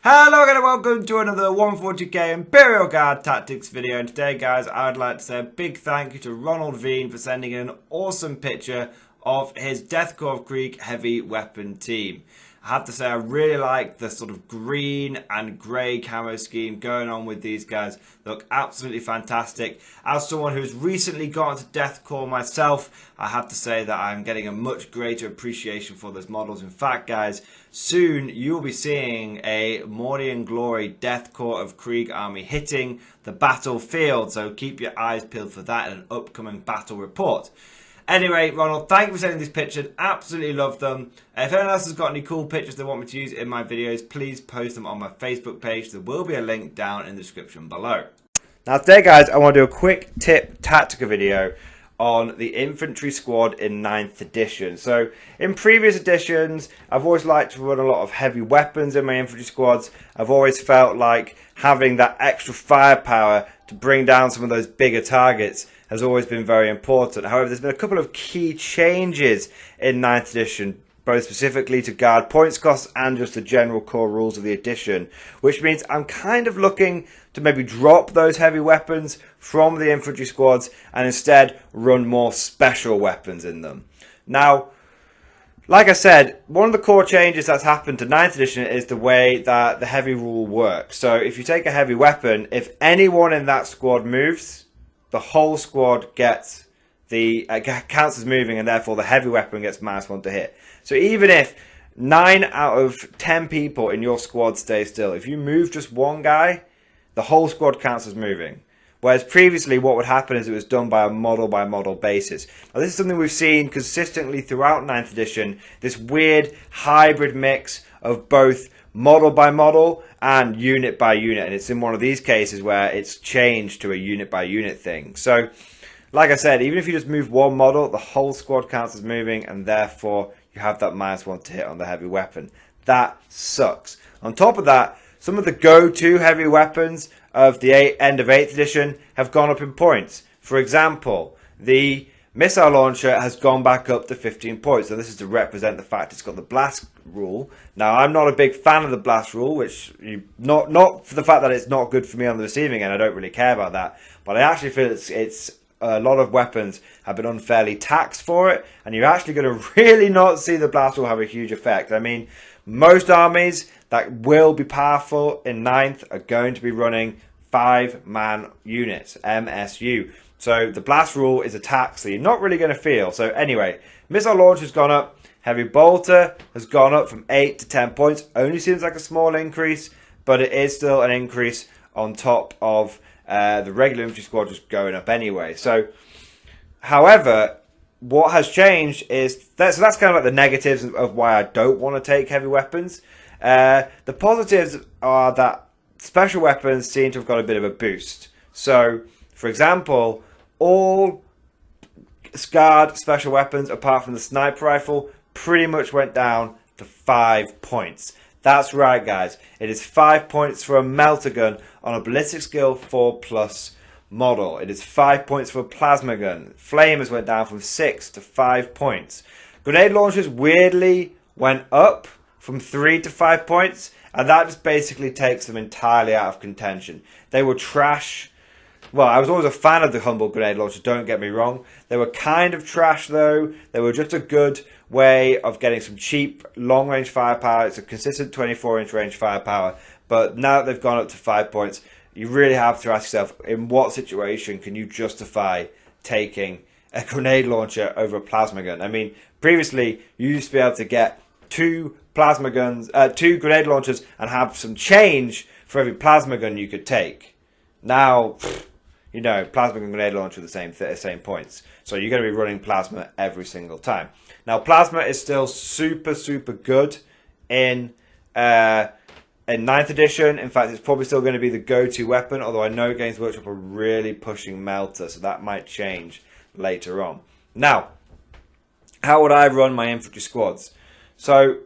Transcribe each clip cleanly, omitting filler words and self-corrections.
Hello again and welcome to another 140k Imperial Guard Tactics video, and today guys I would like to say a big thank you to Ronald Veen for sending in an awesome picture of his Death Korps of Krieg heavy weapon team. I have to say I really like the sort of green and grey camo scheme going on with these guys. They look absolutely fantastic. As someone who's recently got into Death Korps myself, I have to say that I'm getting a much greater appreciation for those models. In fact guys, soon you'll be seeing a Mordian Glory Death Korps of Krieg army hitting the battlefield, so keep your eyes peeled for that in an upcoming battle report. Anyway, Ronald, thank you for sending these pictures. Absolutely love them. If anyone else has got any cool pictures they want me to use in my videos, please post them on my Facebook page. There will be a link down in the description below. Now today, guys, I want to do a quick tip tactical video on the infantry squad in 9th edition. So in previous editions, I've always liked to run a lot of heavy weapons in my infantry squads. I've always felt like having that extra firepower to bring down some of those bigger targets has always been very important. However, there's been a couple of key changes in 9th edition, both specifically to guard points costs and just the general core rules of the edition, which means I'm kind of looking to maybe drop those heavy weapons from the infantry squads and instead run more special weapons in them. Now, like I said, one of the core changes that's happened to 9th edition is the way that the heavy rule works. So if you take a heavy weapon, if anyone in that squad moves, the whole squad gets counts as moving, and therefore the heavy weapon gets -1 to hit. So even if 9 out of 10 people in your squad stay still, if you move just one guy, the whole squad counts as moving. Whereas previously what would happen is it was done by a model by model basis. Now this is something we've seen consistently throughout 9th edition, this weird hybrid mix of both model by model and unit by unit, and it's in one of these cases where it's changed to a unit by unit thing. So like I said, even if you just move one model, the whole squad counts as moving, and therefore you have that -1 to hit on the heavy weapon. That sucks. On top of that, some of the go-to heavy weapons of the end of 8th edition have gone up in points. For example, the missile launcher has gone back up to 15 points. So this is to represent the fact it's got the blast rule. Now, I'm not a big fan of the blast rule, which not for the fact that it's not good for me on the receiving end. I don't really care about that. But I actually feel it's a lot of weapons have been unfairly taxed for it, and you're actually going to really not see the blast rule have a huge effect. I mean, most armies that will be powerful in 9th are going to be running 5-man units, MSU. So the blast rule is a tax that you're not really going to feel. So anyway, missile launch has gone up. Heavy bolter has gone up from 8 to 10 points. Only seems like a small increase, but it is still an increase on top of the regular infantry squad just going up anyway. So, however, what has changed is so that's kind of like the negatives of why I don't want to take heavy weapons. The positives are that special weapons seem to have got a bit of a boost. So, for example, all guard special weapons apart from the sniper rifle pretty much went down to 5 points. That's right guys, it is 5 points for a melter gun on a ballistic skill 4+ model. It is 5 points for a plasma gun. Flamers went down from 6 to 5 points. Grenade launchers weirdly went up from 3 to 5 points, and that just basically takes them entirely out of contention. They were trash. Well, I was always a fan of the humble grenade launcher, don't get me wrong. They were kind of trash though. They were just a good way of getting some cheap long-range firepower. It's a consistent 24-inch range firepower. But now that they've gone up to 5 points, you really have to ask yourself, in what situation can you justify taking a grenade launcher over a plasma gun? I mean, previously, you used to be able to get 2 plasma guns, 2 grenade launchers and have some change for every plasma gun you could take. Now, you know, plasma and grenade launcher are the same points. So you're going to be running plasma every single time. Now, plasma is still super good in 9th edition. In fact, it's probably still going to be the go-to weapon, although I know Games Workshop are really pushing melter, so that might change later on. Now, how would I run my infantry squads? So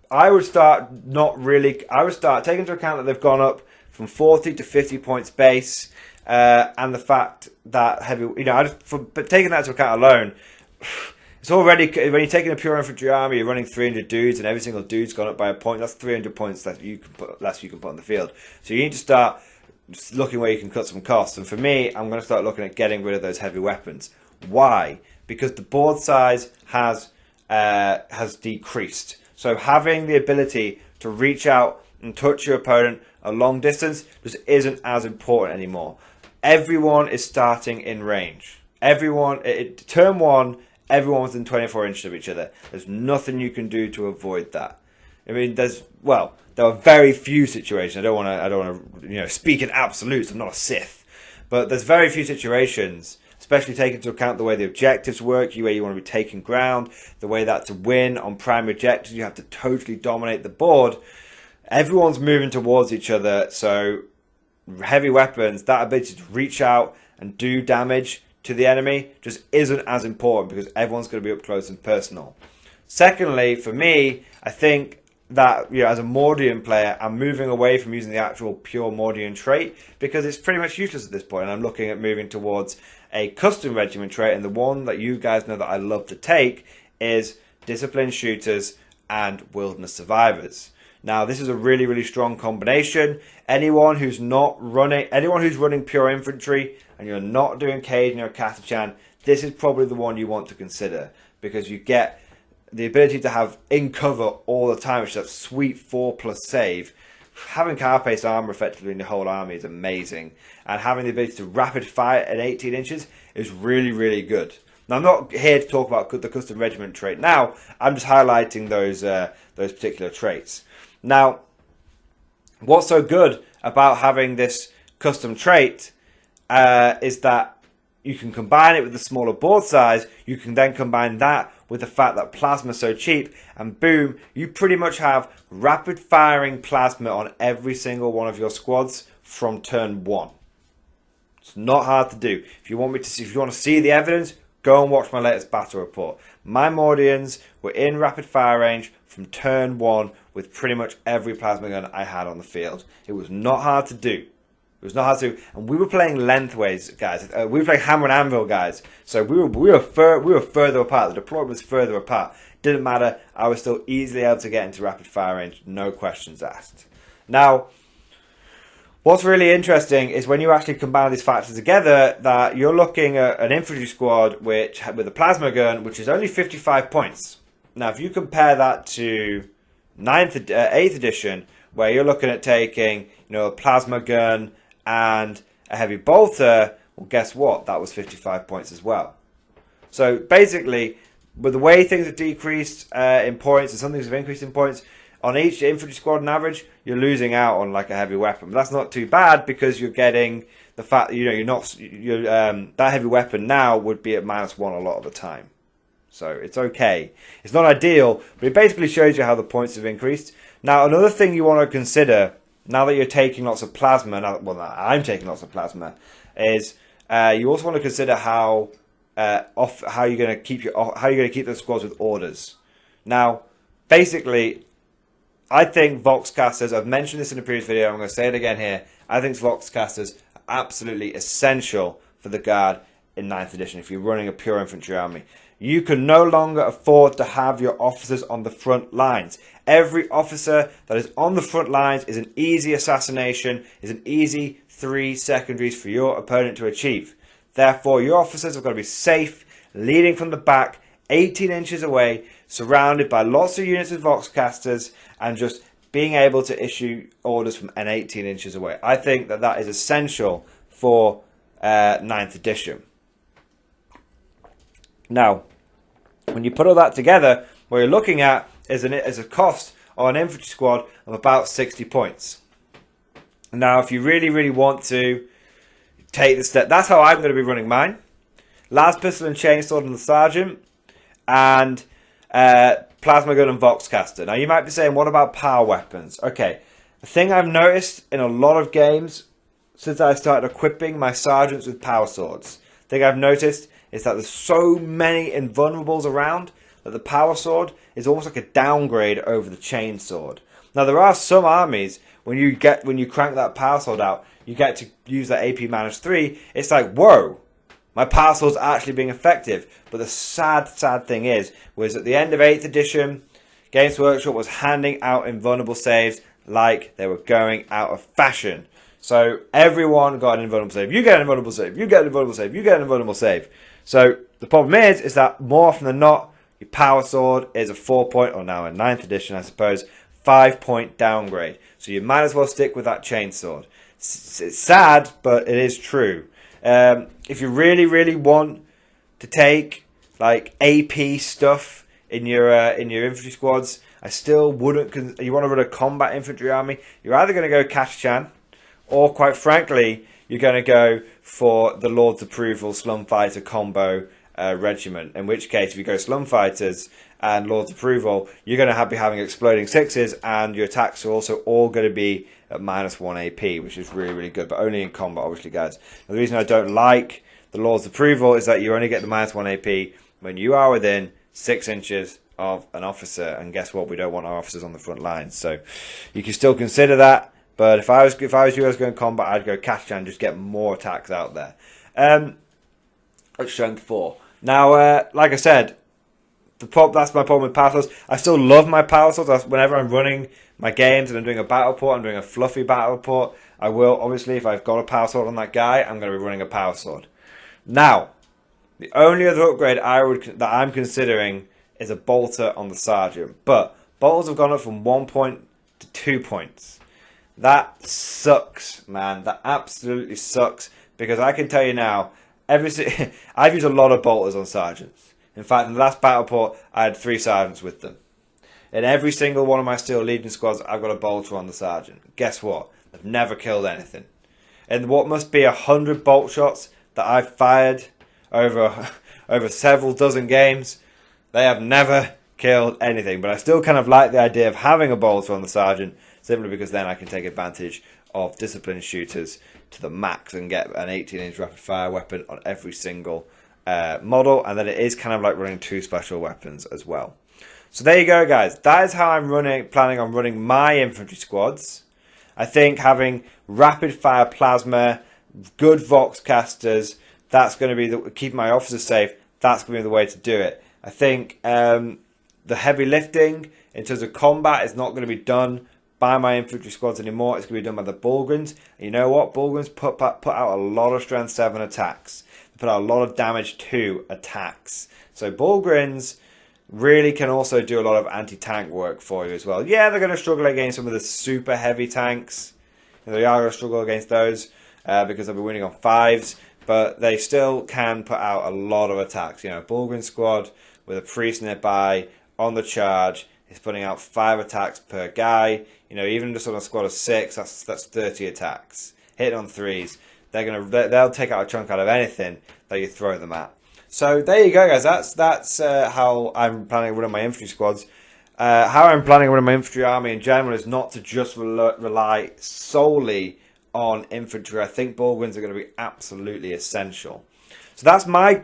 I would start taking into account that they've gone up from 40 to 50 points base. And the fact that heavy, but taking that into account alone, It's already, when you're taking a pure infantry army, you're running 300 dudes, and every single dude's gone up by a point. That's 300 points that you can put, less you can put on the field. So you need to start looking where you can cut some costs. And for me, I'm going to start looking at getting rid of those heavy weapons. Why? Because the board size has decreased. So having the ability to reach out and touch your opponent a long distance just isn't as important anymore. Everyone is starting in range. Turn one, everyone within 24 inches of each other. There's nothing you can do to avoid that. I mean, there are very few situations. I don't want to, speak in absolutes. I'm not a Sith, but there's very few situations, especially taking into account the way the objectives work, where you want to be taking ground, the way that to win on primary objectives, you have to totally dominate the board. Everyone's moving towards each other, so heavy weapons, that ability to reach out and do damage to the enemy just isn't as important because everyone's going to be up close and personal. Secondly, for me, I think that as a Mordian player, I'm moving away from using the actual pure Mordian trait because it's pretty much useless at this point, and I'm looking at moving towards a custom regiment trait, and the one that you guys know that I love to take is Disciplined Shooters and Wilderness Survivors. Now, this is a really, really strong combination. Anyone who's running pure infantry and you're not doing Cajun or Catachan, this is probably the one you want to consider because you get the ability to have in cover all the time, which is that sweet 4+ save. Having carapace armor effectively in the whole army is amazing, and having the ability to rapid fire at 18 inches is really, really good. Now, I'm not here to talk about the custom regiment trait now. I'm just highlighting those particular traits. Now, what's so good about having this custom trait is that you can combine it with the smaller board size. You can then combine that with the fact that plasma is so cheap, and boom, you pretty much have rapid firing plasma on every single one of your squads from turn 1. It's not hard to do. If you want to see the evidence, go and watch my latest battle report. My Mordians were in rapid fire range from turn 1 with pretty much every plasma gun I had on the field. It was not hard to do. And we were playing lengthways, guys. We were playing hammer and anvil, guys. So we were further apart. The deployment was further apart. Didn't matter. I was still easily able to get into rapid fire range. No questions asked. Now, what's really interesting is when you actually combine these factors together, that you're looking at an infantry squad with a plasma gun, which is only 55 points. Now, if you compare that to 8th edition, where you're looking at taking, a plasma gun and a heavy bolter, well, guess what? That was 55 points as well. So basically, with the way things have decreased in points and some things have increased in points, on each infantry squad on average, you're losing out on like a heavy weapon. But that's not too bad because you're getting the fact that that heavy weapon now would be at -1 a lot of the time. So it's okay. It's not ideal, but it basically shows you how the points have increased. Now, another thing you want to consider, now that you're taking lots of plasma, I'm taking lots of plasma, is you also want to consider how you're going to keep the squads with orders. Now, basically, I think Voxcasters, I've mentioned this in a previous video, I'm going to say it again here, I think Voxcasters are absolutely essential for the Guard in 9th edition if you're running a pure infantry army. You can no longer afford to have your officers on the front lines. Every officer that is on the front lines is an easy assassination, is an easy 3 secondaries for your opponent to achieve. Therefore, your officers have got to be safe, leading from the back, 18 inches away, surrounded by lots of units of Voxcasters, and just being able to issue orders from 18 inches away. I think that is essential for 9th edition. Now, when you put all that together, what you're looking at is a cost on an infantry squad of about 60 points. Now, if you really, really want to take the step, that's how I'm going to be running mine. Las Pistol and Chainsword on the Sergeant, and Plasma Gun and Voxcaster. Now, you might be saying, what about power weapons? Okay, the thing I've noticed in a lot of games since I started equipping my sergeants with power swords, the thing I've noticed is that there's so many invulnerables around that the power sword is almost like a downgrade over the chain sword. Now, there are some armies, when you crank that power sword out, you get to use that AP -3. It's like, whoa, my power sword's actually being effective. But the sad thing was at the end of 8th edition, Games Workshop was handing out invulnerable saves like they were going out of fashion. So everyone got an invulnerable save. You get an invulnerable save. You get an invulnerable save. You get an invulnerable save. So the problem is that more often than not, your power sword is a 4-point, or now in 9th edition, I suppose, 5-point downgrade. So you might as well stick with that chainsword. It's sad, but it is true. If you really want to take like AP stuff in your infantry squads, I still wouldn't. You want to run a combat infantry army, you're either going to go Cash-Chan, or quite frankly, you're going to go for the Lord's Approval Slum Fighter combo regiment. In which case, if you go Slum Fighters and Lord's Approval, you're going to be having exploding sixes, and your attacks are also all going to be at -1 AP, which is really good, but only in combat, obviously, guys. Now, the reason I don't like the Lord's Approval is that you only get the -1 AP when you are within 6 inches of an officer, and guess what? We don't want our officers on the front lines, so you can still consider that. But if I was you guys going combat, I'd go Cash-Chan and just get more attacks out there. At strength 4. Now, like I said, that's my problem with power swords. I still love my power swords. Whenever I'm running my games and I'm doing a battle report, I'm doing a fluffy battle report, I will, obviously, if I've got a power sword on that guy, I'm going to be running a power sword. Now, the only other upgrade that I'm considering is a bolter on the sergeant. But bolters have gone up from 1 point to 2 points. That sucks, man. That absolutely sucks. Because I can tell you now, I've used a lot of bolters on sergeants. In fact, in the last battle report, I had 3 sergeants with them. In every single one of my Steel Legion squads, I've got a bolter on the sergeant. Guess what? They've never killed anything. In what must be 100 bolt shots that I've fired over several dozen games, they have never killed anything. But I still kind of like the idea of having a bolter on the sergeant, simply because then I can take advantage of discipline shooters to the max and get an 18-inch rapid fire weapon on every single model, and then it is kind of like running 2 special weapons as well. So there you go, guys. That is how I'm planning on running my infantry squads. I think having rapid fire plasma, good vox casters, that's going to be keep my officers safe. That's going to be the way to do it. I think the heavy lifting in terms of combat is not going to be done by my infantry squads anymore. It's going to be done by the Bulgarians. And you know what? Bulgarians put out a lot of strength 7 attacks. They put out a lot of damage 2 attacks. So Bulgarians really can also do a lot of anti-tank work for you as well. Yeah, they're going to struggle against some of the super heavy tanks. They are going to struggle against those because they'll be winning on 5s. But they still can put out a lot of attacks. You know, Bulgarian squad with a priest nearby on the charge is putting out 5 attacks per guy. You know, even just on a squad of 6, that's 30 attacks. Hitting on 3s, they'll take out a chunk out of anything that you throw them at. So there you go, guys. That's how I'm planning on running my infantry squads. How I'm planning on running my infantry army in general is not to just rely solely on infantry. I think Bulgarians are going to be absolutely essential. So that's my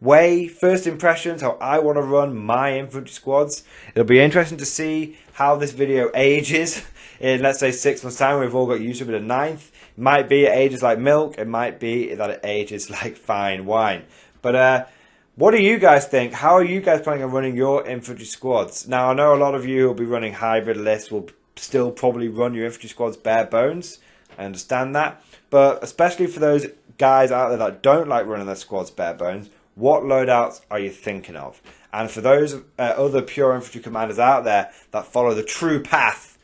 way, first impressions, how I want to run my infantry squads. It'll be interesting to see how this video ages in, let's say, 6 months' time. We've all got used to it at 9th. It might be it ages like milk. It might be that it ages like fine wine. But what do you guys think? How are you guys planning on running your infantry squads? Now, I know a lot of you will be running hybrid lists, will still probably run your infantry squads bare bones. I understand that. But especially for those guys out there that don't like running their squads bare bones, what loadouts are you thinking of? And for those other pure infantry commanders out there that follow the true path,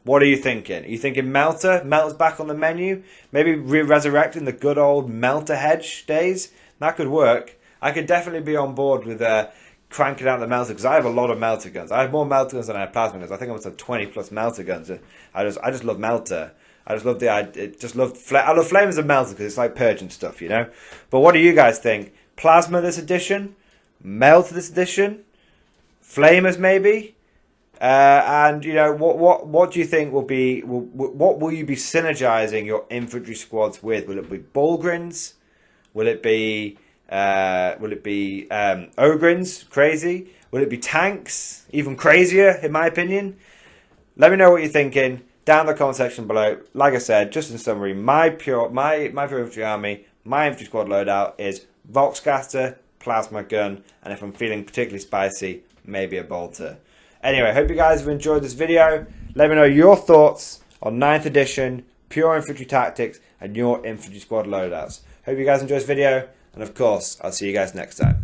what are you thinking? Are you thinking Melter? Melter's back on the menu? Maybe resurrecting the good old Melter hedge days? That could work. I could definitely be on board with cranking out the Melter, because I have a lot of Melter guns. I have more Melter guns than I have plasma guns. I think I must have 20 plus Melter guns. I just love Melter. I just love I love Flames and Melter because it's like purging stuff, you know? But what do you guys think? Plasma this edition? Melter this edition? Flamers maybe? And you know, what do you think will be? What will you be synergizing your infantry squads with? Will it be Bulgarians? Will it be Ogrins? Crazy? Will it be tanks? Even crazier, in my opinion. Let me know what you're thinking down in the comment section below. Like I said, just in summary, my pure infantry army, my infantry squad loadout is Volkscaster, plasma gun, and if I'm feeling particularly spicy, maybe a bolter. Anyway, hope you guys have enjoyed this video. Let me know your thoughts on 9th edition, pure infantry tactics, and your infantry squad loadouts. Hope you guys enjoyed this video, and of course, I'll see you guys next time.